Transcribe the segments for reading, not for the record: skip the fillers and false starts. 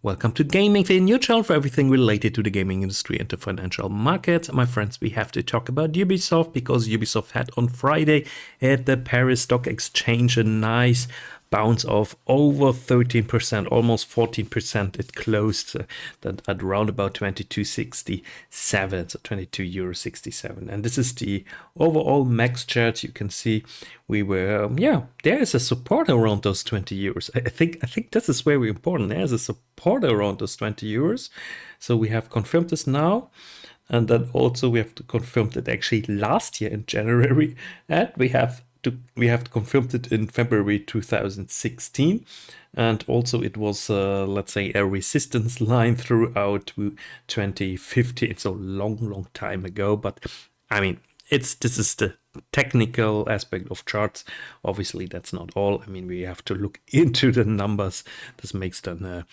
Welcome to Gaming, the new channel for everything related to the gaming industry and the financial markets. My friends, we have to talk about Ubisoft because Ubisoft had on Friday at the Paris Stock Exchange a nice bounce of over 13%, almost 14%. It closed at around about 22.67, so €22.67. And this is the overall max chart. You can see we were, there is a support around those €20. I think this is very important. There's a support around those €20. So we have confirmed this now. And then also we have to confirm that actually last year in January, and we have confirmed it in February 2016, and also it was let's say a resistance line throughout 2015. It's a long time ago, but I mean this is the technical aspect of charts. Obviously that's not all. I mean, we have to look into the numbers. This makes them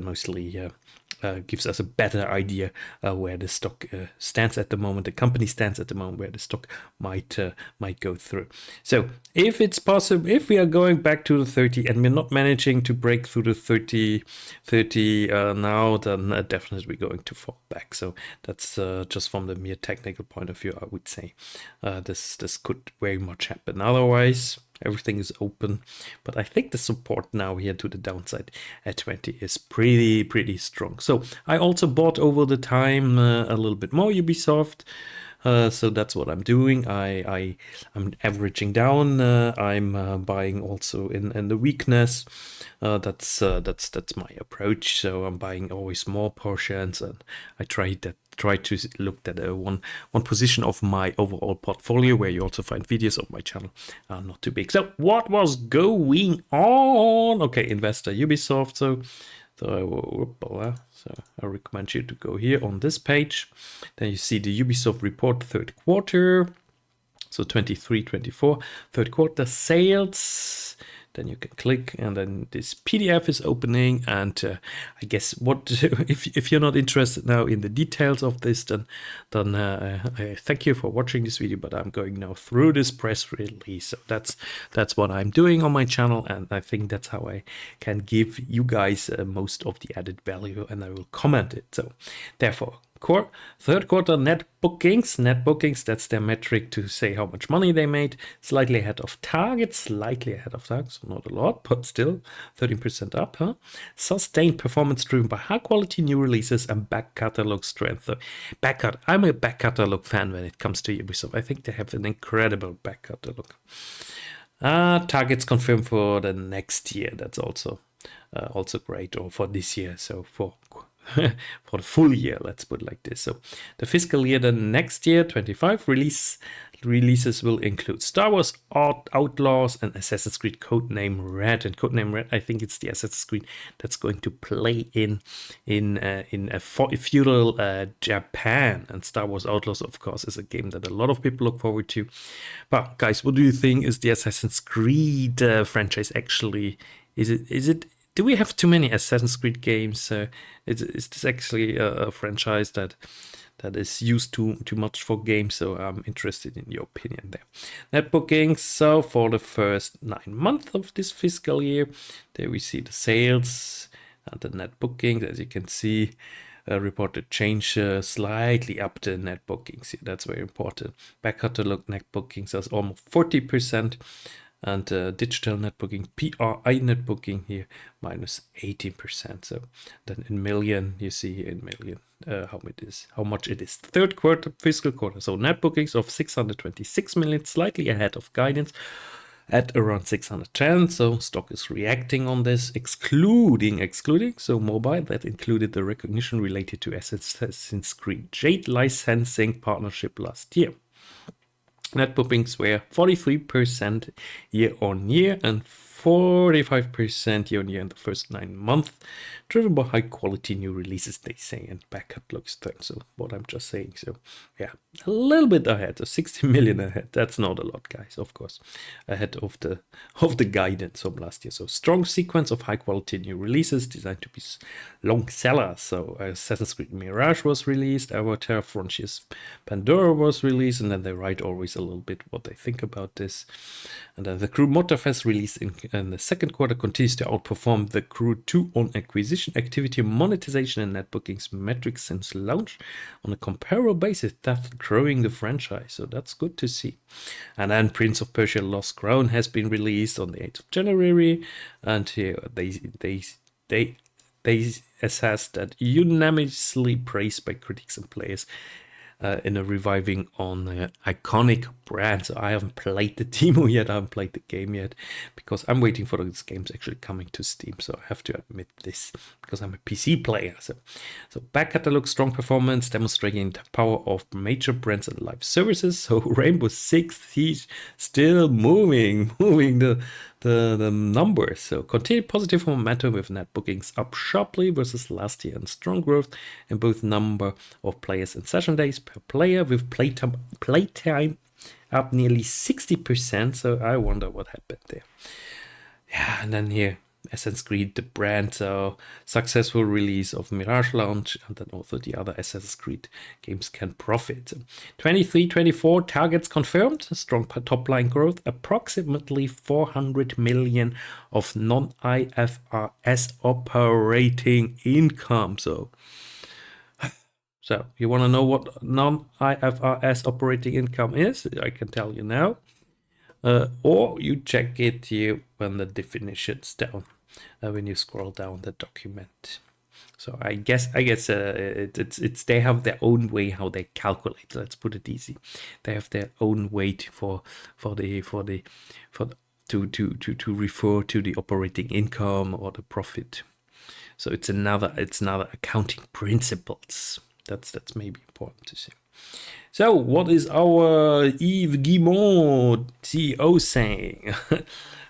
mostly gives us a better idea where the stock stands at the moment, the company stands at the moment, where the stock might go through. So if it's possible, if we are going back to the 30 and we're not managing to break through the 30 now, then definitely we're going to fall back. So that's just from the mere technical point of view, I would say this could very much happen. Otherwise, everything is open, but I think the support now here to the downside at 20 is pretty strong. So I also bought over the time a little bit more Ubisoft. So that's what I'm doing. I'm averaging down. I'm buying also in the weakness. That's my approach. So I'm buying always more portions, and I try to look at one position of my overall portfolio, where you also find videos of my channel are not too big. So what was going on? Okay, investor Ubisoft. So I recommend you to go here on this page. Then you see the Ubisoft report third quarter. So 23-24 third quarter sales. Then you can click, and then this PDF is opening. And I guess if you're not interested now in the details of this, then I thank you for watching this video. But I'm going now through this press release. So that's what I'm doing on my channel, and I think that's how I can give you guys most of the added value, and I will comment it. So therefore, third quarter net bookings, that's their metric to say how much money they made. Slightly ahead of target, so not a lot, but still 13% up. Sustained performance driven by high quality new releases and back catalog strength. I'm a back catalog fan when it comes to Ubisoft. I think they have an incredible back catalog. Targets confirmed for the next year. That's also great, or for this year. So for the full year, let's put it like this. So the fiscal year, the next year, 25 releases will include Star Wars Outlaws and Assassin's Creed Codename Red. And Codename Red, I think it's the Assassin's Creed that's going to play in Feudal Japan. And Star Wars Outlaws, of course, is a game that a lot of people look forward to. But guys, what do you think? Is the Assassin's Creed franchise actually, is it do we have too many Assassin's Creed games? Is this actually a franchise that is used too much for games? So I'm interested in your opinion there. Net bookings. So for the first 9 months of this fiscal year, there we see the sales and the net bookings. As you can see, reported change slightly up the net bookings. That's very important. Back catalog net bookings is almost 40%. And digital net booking, PRI net booking here, minus 18%. So then in million, you see in million how much it is. Third quarter, fiscal quarter. So net bookings of 626 million, slightly ahead of guidance at around 610. So stock is reacting on this, excluding. So mobile, that included the recognition related to Assassin's Creed Jade licensing partnership last year. Net bookings were 43% year-on-year and 45% year-on-year in the first 9 months, driven by high quality new releases, they say, and back catalog strength. So what I'm just saying. So yeah, a little bit ahead, so 60 million ahead. That's not a lot, guys, of course, ahead of the guidance from last year. So strong sequence of high quality new releases designed to be long sellers. So Assassin's Creed Mirage was released, Avatar Frontiers Pandora was released, and then they write always a little bit what they think about this. And then the Crew Motorfest released in the second quarter continues to outperform the Crew 2 on acquisition activity, monetization, and net bookings metrics since launch on a comparable basis, thus growing the franchise. So that's good to see. And then Prince of Persia Lost Crown has been released on the 8th of January, and here they assessed that unanimously praised by critics and players in a reviving on iconic brands. So I haven't played the demo yet, I haven't played the game yet, because I'm waiting for those games actually coming to Steam. So I have to admit this, because I'm a PC player. So back catalog, strong performance, demonstrating the power of major brands and live services. So Rainbow Six Siege still moving the numbers. So continued positive momentum with net bookings up sharply versus last year, and strong growth in both number of players and session days per player, with playtime up nearly 60%. So I wonder what happened there. Yeah, and then here Assassin's Creed, the brand, successful release of Mirage launch, and then also the other Assassin's Creed games can profit. 23-24 targets confirmed, strong top line growth, approximately 400 million of non-IFRS operating income. So you want to know what non-IFRS operating income is? I can tell you now. Or you check it here when the definition's down, when you scroll down the document. So I guess it's they have their own way how they calculate. Let's put it easy. They have their own way to refer to the operating income or the profit. So it's another accounting principles. That's maybe important to say. So what is our Yves Guillemot, CEO, saying?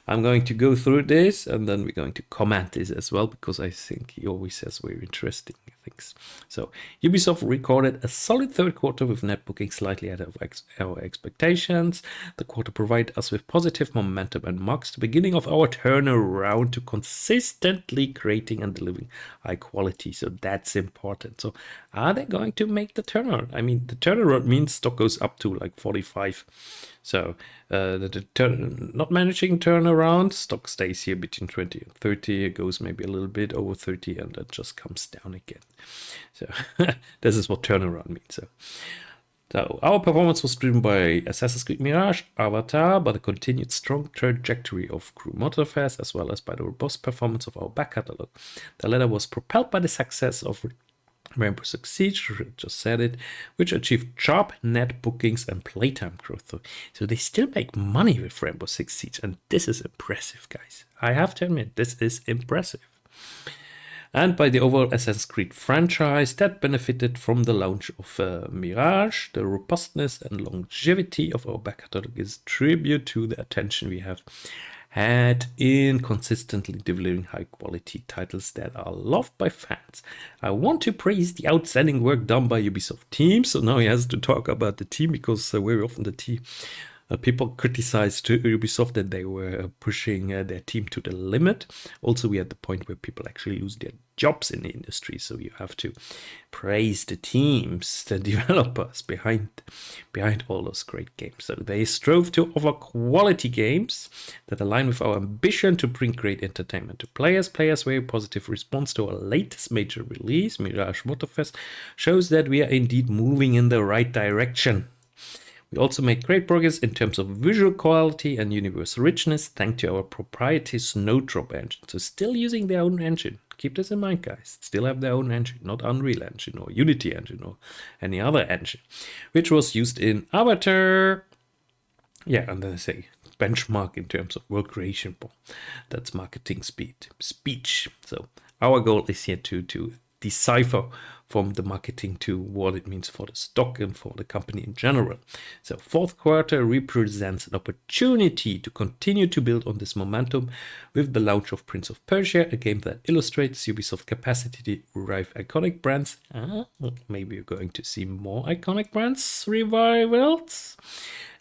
I'm going to go through this, and then we're going to comment this as well, because I think he always says very interesting things. So Ubisoft recorded a solid third quarter with net bookings slightly ahead of our expectations. The quarter provided us with positive momentum and marks the beginning of our turnaround to consistently creating and delivering high quality. So that's important. So are they going to make the turnaround? I mean, the turnaround means stock goes up to like 45. So not managing turnaround, stock stays here between 20 and 30. It goes maybe a little bit over 30, and then just comes down again. So this is what turnaround means. So our performance was driven by Assassin's Creed Mirage, Avatar, by the continued strong trajectory of Crew Motorfest, as well as by the robust performance of our back catalog. The latter was propelled by the success of Rainbow Six Siege, just said it, which achieved sharp net bookings and playtime growth. So they still make money with Rainbow Six Siege, and this is impressive, guys. I have to admit, this is impressive. And by the overall Assassin's Creed franchise that benefited from the launch of Mirage. The robustness and longevity of our back catalog is tribute to the attention we have had in consistently delivering high quality titles that are loved by fans. I want to praise the outstanding work done by Ubisoft team. So now he has to talk about the team, because very often the team people criticized Ubisoft that they were pushing their team to the limit. Also, we are at the point where people actually lose their jobs in the industry. So you have to praise the teams, the developers behind all those great games. So they strove to offer quality games that align with our ambition to bring great entertainment to players. Players' very positive response to our latest major release, Mirage Motorfest, shows that we are indeed moving in the right direction. We also make great progress in terms of visual quality and universe richness, thanks to our proprietary Snowdrop engine. So still using their own engine. Keep this in mind, guys. Still have their own engine, not Unreal Engine or Unity Engine or any other engine, which was used in Avatar. Yeah, and then I say benchmark in terms of world creation. That's marketing speech. So our goal is here to decipher from the marketing to what it means for the stock and for the company in general. So fourth quarter represents an opportunity to continue to build on this momentum with the launch of Prince of Persia, a game that illustrates Ubisoft's capacity to revive iconic brands. Maybe you're going to see more iconic brands revivals.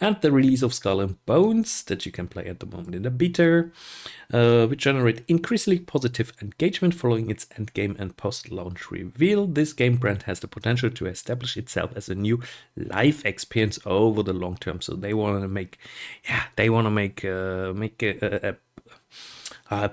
And the release of Skull and Bones that you can play at the moment in the beta, which generate increasingly positive engagement following its endgame and post-launch reveal. This game brand has the potential to establish itself as a new live experience over the long term. So they want to make a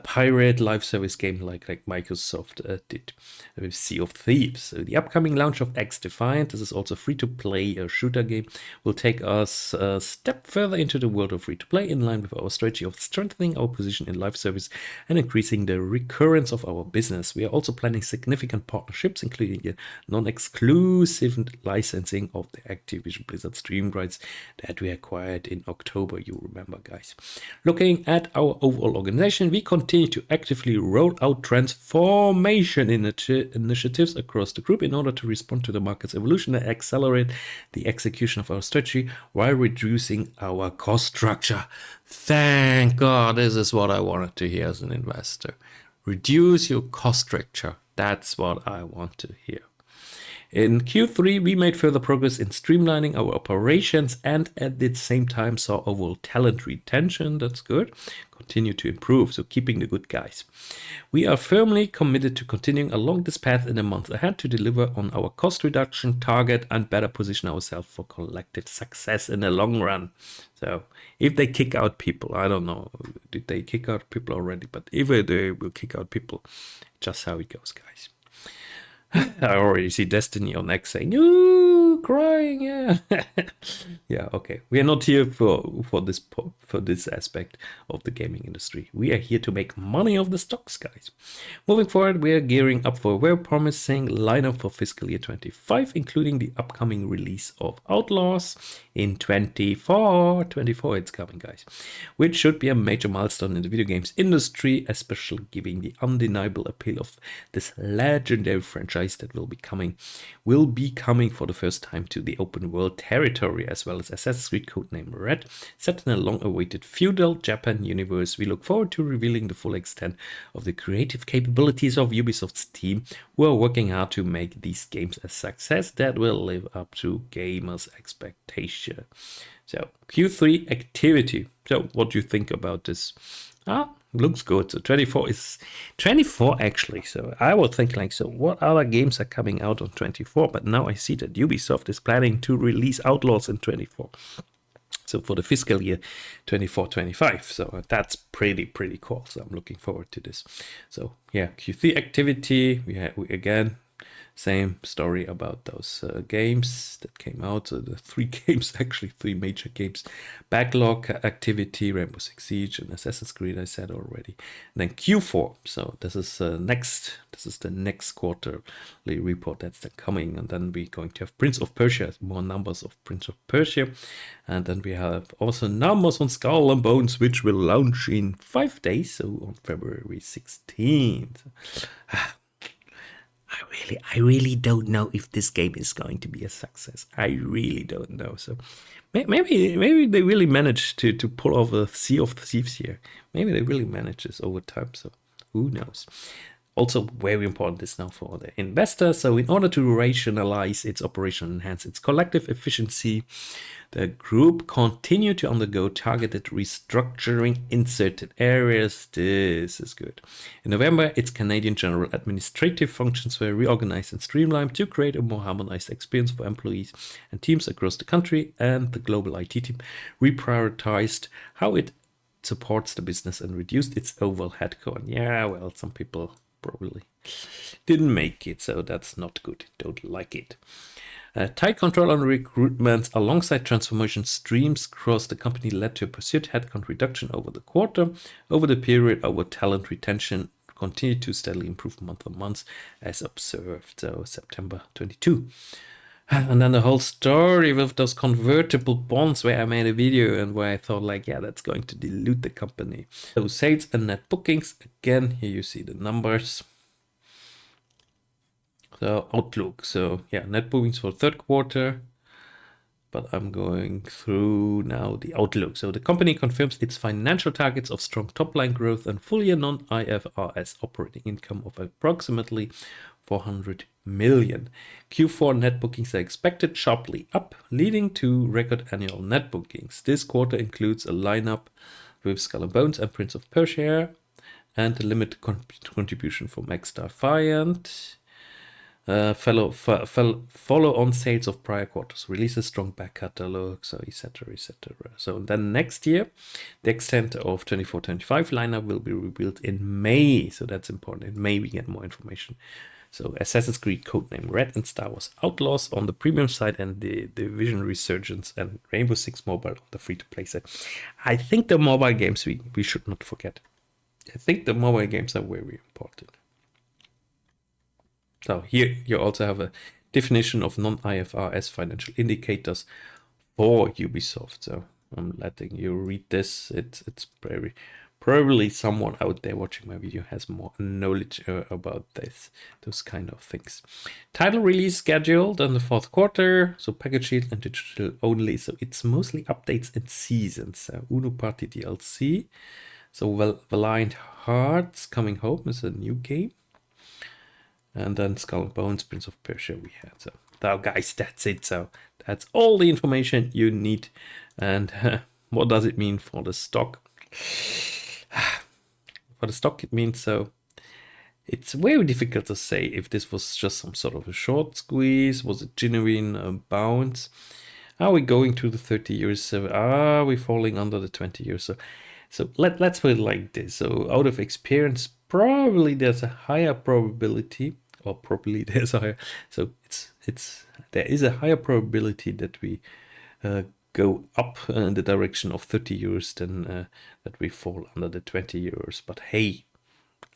pirate live service game like Microsoft did with Sea of Thieves. So the upcoming launch of X Defiant, this is also free-to-play shooter game, will take us a step further into the world of free-to-play in line with our strategy of strengthening our position in live service and increasing the recurrence of our business. We are also planning significant partnerships, including the non-exclusive licensing of the Activision Blizzard stream rights that we acquired in October, you remember, guys. Looking at our overall organization, we continue to actively roll out transformation initiatives across the group in order to respond to the market's evolution and accelerate the execution of our strategy while reducing our cost structure. Thank God, this is what I wanted to hear as an investor. Reduce your cost structure. That's what I want to hear. In Q3, we made further progress in streamlining our operations and at the same time saw overall talent retention, that's good, continue to improve, so keeping the good guys. We are firmly committed to continuing along this path in the months ahead to deliver on our cost reduction target and better position ourselves for collective success in the long run. So if they kick out people, I don't know, did they kick out people already, but if they will kick out people, just how it goes, guys. I already see Destiny on X saying, "Ooh, crying, yeah." Yeah, okay. We are not here for this aspect of the gaming industry. We are here to make money off the stocks, guys. Moving forward, we are gearing up for a very promising lineup for fiscal year 25, including the upcoming release of Outlaws in 24. 24, it's coming, guys. Which should be a major milestone in the video games industry, especially given the undeniable appeal of this legendary franchise that will be coming for the first time to the open world territory, as well as Assassin's Creed Codename Red, set in a long-awaited Feudal Japan universe. We look forward to revealing the full extent of the creative capabilities of Ubisoft's team, who are working hard to make these games a success that will live up to gamers' expectation. So Q3 activity. So what do you think about this? Looks good. So 24 is 24 actually. So I would think like, so what other games are coming out on 24? But now I see that Ubisoft is planning to release Outlaws in 24. So for the fiscal year 24-25. So that's pretty cool. So I'm looking forward to this. So yeah, Q3 activity. We again, same story about those games that came out. So the three major games. Backlog activity, Rainbow Six Siege and Assassin's Creed, I said already. And then Q4. So this is the next quarterly report that's coming. And then we're going to have Prince of Persia, more numbers of Prince of Persia. And then we have also numbers on Skull and Bones, which will launch in 5 days, so on February 16th. I really don't know if this game is going to be a success. I really don't know. So maybe they really managed to pull off a Sea of Thieves here. Maybe they really managed this over time. So who knows? Also very important is now for the investor. So in order to rationalize its operation and enhance its collective efficiency, the group continued to undergo targeted restructuring in certain areas. This is good. In November, its Canadian general administrative functions were reorganized and streamlined to create a more harmonized experience for employees and teams across the country, and the global IT team reprioritized how it supports the business and reduced its overall headcount. Yeah, well, some people probably didn't make it, so that's not good. Don't like it. Tight control on recruitment alongside transformation streams across the company led to a pursued headcount reduction over the quarter. Over the period, our talent retention continued to steadily improve month on month as observed. So September 22. And then the whole story with those convertible bonds where I made a video and where I thought like, yeah, that's going to dilute the company. So sales and net bookings, again, here you see the numbers. So outlook, so yeah, net bookings for third quarter, but I'm going through now the outlook. So the company confirms its financial targets of strong top-line growth and full-year non-IFRS operating income of approximately 400 million. Q4 net bookings are expected sharply up, leading to record annual net bookings. This quarter includes a lineup with Skull and Bones and Prince of Persia, and a limited contribution from X Defiant. Follow-on sales of prior quarters, release a strong back catalog, so etc. etc. So then next year, the extent of 24-25 lineup will be revealed in May. So that's important. In May we get more information. So Assassin's Creed Codename Red and Star Wars Outlaws on the premium side, and the Division Resurgence and Rainbow Six Mobile on the free-to-play side. I think the mobile games we should not forget. I think the mobile games are very important. So here you also have a definition of non-IFRS financial indicators for Ubisoft. So I'm letting you read this. It's probably someone out there watching my video has more knowledge about those kind of things. Title release scheduled in the fourth quarter. So package deal and digital only. So it's mostly updates and seasons. So Uno Party DLC. So Valiant Hearts Coming Home is a new game. And then Skull and Bones, Prince of Persia we had. So now guys, that's it. So that's all the information you need. And what does it mean for the stock? For the stock it means, so it's very difficult to say if this was just some sort of a short squeeze, was it genuine bounce? Are we going to the 30 years? So are we falling under the 20 years? So let's put it like this. So out of experience, probably there's a higher probability, or probably there's a higher, so there is a higher probability that we go up in the direction of 30 euros than that we fall under the 20 euros. But hey,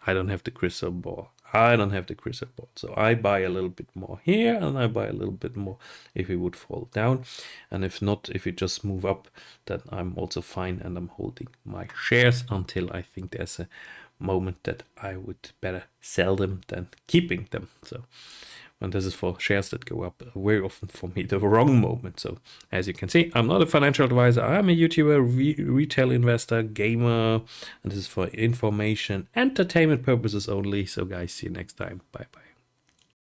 I don't have the crystal ball. So I buy a little bit more here, and I buy a little bit more if it would fall down. And if not, if it just move up, then I'm also fine, and I'm holding my shares until I think there's a moment that I would better sell them than keeping them. So, and this is for shares that go up very often for me, the wrong moment. So as you can see, I'm not a financial advisor. I'm a YouTuber, retail investor, gamer, and this is for information, entertainment purposes only. So guys, see you next time. Bye bye.